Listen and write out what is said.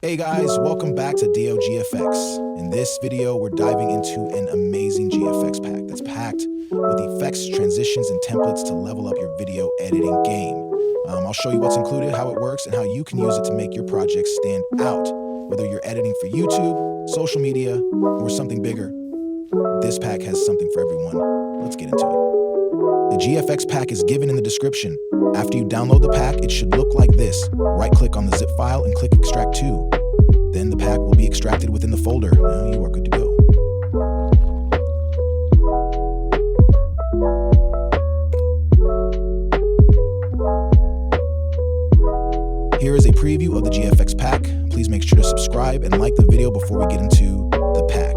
Hey guys, welcome back to GFX. In this video, we're diving into an amazing GFX pack that's packed with effects, transitions, and templates to level up your video editing game. I'll show you what's included, how it works, and how you can use it to make your project stand out. Whether you're editing for YouTube, social media, or something bigger, this pack has something for everyone. Let's get into it. The GFX pack is given in the description. After you download the pack, it should look like this. Right-click on the zip file and click Extract To. Then the pack will be extracted within the folder. Now you are good to go. Here is a preview of the GFX pack. Please make sure to subscribe and like the video before we get into the pack.